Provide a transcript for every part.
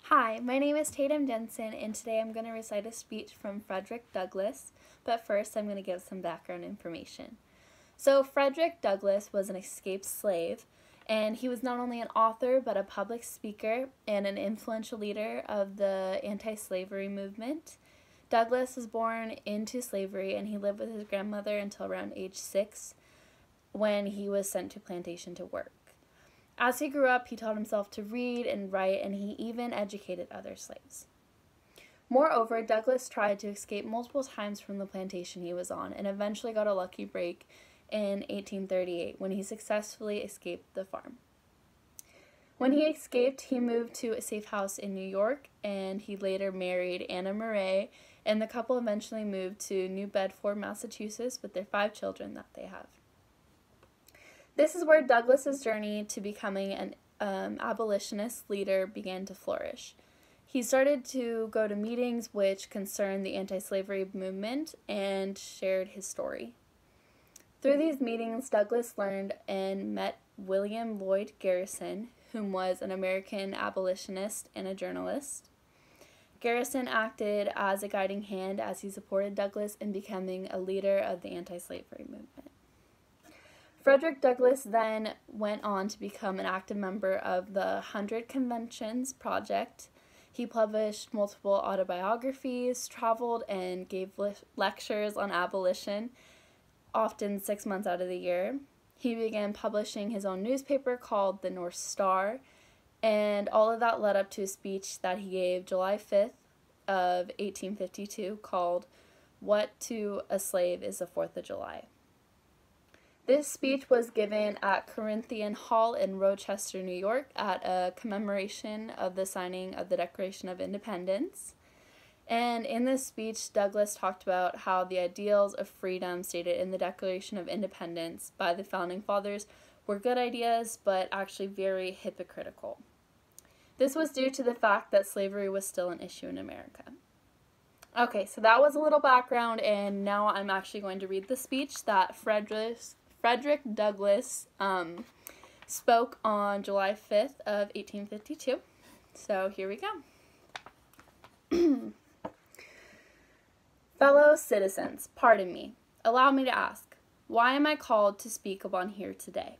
Hi, my name is Tatum Denson, and today I'm going to recite a speech from Frederick Douglass, but first I'm going to give some background information. So, Frederick Douglass was an escaped slave, and he was not only an author, but a public speaker and an influential leader of the anti-slavery movement. Douglass was born into slavery, and he lived with his grandmother until around age 6, when he was sent to plantation to work. As he grew up, he taught himself to read and write, and he even educated other slaves. Moreover, Douglass tried to escape multiple times from the plantation he was on, and eventually got a lucky break in 1838 when he successfully escaped the farm. When he escaped, he moved to a safe house in New York, and he later married Anna Murray, and the couple eventually moved to New Bedford, Massachusetts, with their 5 children that they have. This is where Douglass's journey to becoming an abolitionist leader began to flourish. He started to go to meetings which concerned the anti-slavery movement and shared his story. Through these meetings, Douglass learned and met William Lloyd Garrison, whom was an American abolitionist and a journalist. Garrison acted as a guiding hand as he supported Douglass in becoming a leader of the anti-slavery movement. Frederick Douglass then went on to become an active member of the 100 Conventions Project. He published multiple autobiographies, traveled, and gave lectures on abolition, often 6 months out of the year. He began publishing his own newspaper called the North Star, and all of that led up to a speech that he gave July 5th of 1852 called "What to a Slave is the 4th of July." This speech was given at Corinthian Hall in Rochester, New York, at a commemoration of the signing of the Declaration of Independence. And in this speech, Douglass talked about how the ideals of freedom stated in the Declaration of Independence by the Founding Fathers were good ideas, but actually very hypocritical. This was due to the fact that slavery was still an issue in America. Okay, so that was a little background, and now I'm actually going to read the speech that Frederick Douglass spoke on July 5th of 1852. So here we go. Fellow citizens, pardon me. Allow me to ask, why am I called to speak upon here today?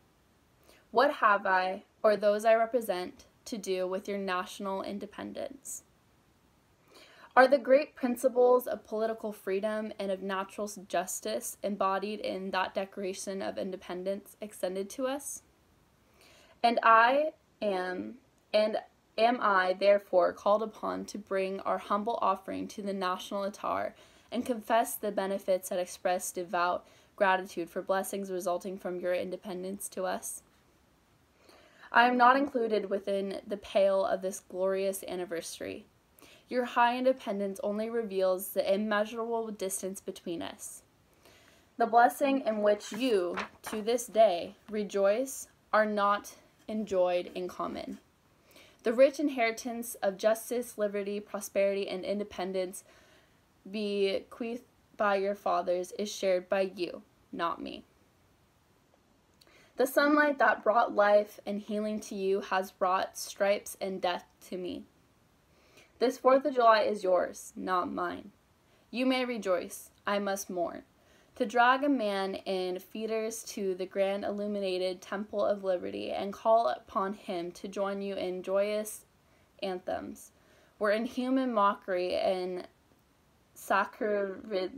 What have I, or those I represent, to do with your national independence? Are the great principles of political freedom and of natural justice embodied in that Declaration of Independence extended to us? And am I therefore called upon to bring our humble offering to the national altar and confess the benefits and express devout gratitude for blessings resulting from your independence to us? I am not included within the pale of this glorious anniversary. Your high independence only reveals the immeasurable distance between us. The blessing in which you, to this day, rejoice are not enjoyed in common. The rich inheritance of justice, liberty, prosperity, and independence bequeathed by your fathers is shared by you, not me. The sunlight that brought life and healing to you has brought stripes and death to me. This 4th of July is yours, not mine. You may rejoice, I must mourn. To drag a man in feeders to the grand illuminated Temple of Liberty and call upon him to join you in joyous anthems were inhuman mockery and sacrilegious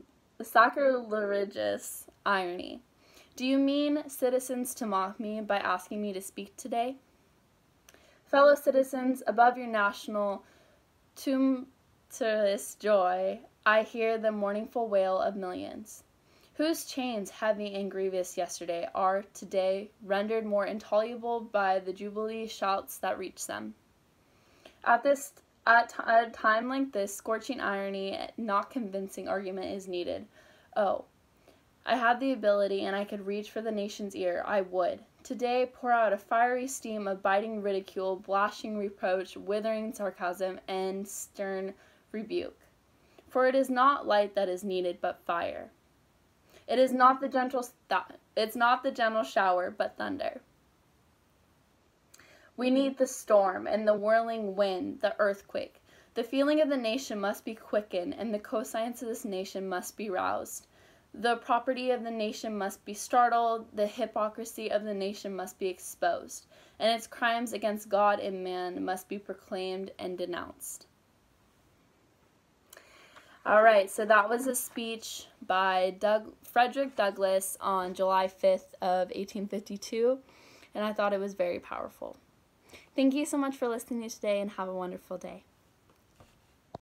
irony. Do you mean, citizens, to mock me by asking me to speak today? Fellow citizens, above your national tumultuous joy, I hear the mournful wail of millions, whose chains, heavy and grievous yesterday, are today rendered more intolerable by the jubilee shouts that reach them. At a time like this, scorching irony, not convincing argument is needed. Oh, I had the ability, and I could reach for the nation's ear. I would. Today, pour out a fiery steam of biting ridicule, blushing reproach, withering sarcasm, and stern rebuke. For it is not light that is needed, but fire. It's not the gentle shower, but thunder. We need the storm and the whirling wind, the earthquake. The feeling of the nation must be quickened, and the conscience of this nation must be roused. The property of the nation must be startled, the hypocrisy of the nation must be exposed, and its crimes against God and man must be proclaimed and denounced. All right, so that was a speech by Frederick Douglass on July 5th of 1852, and I thought it was very powerful. Thank you so much for listening today, and have a wonderful day.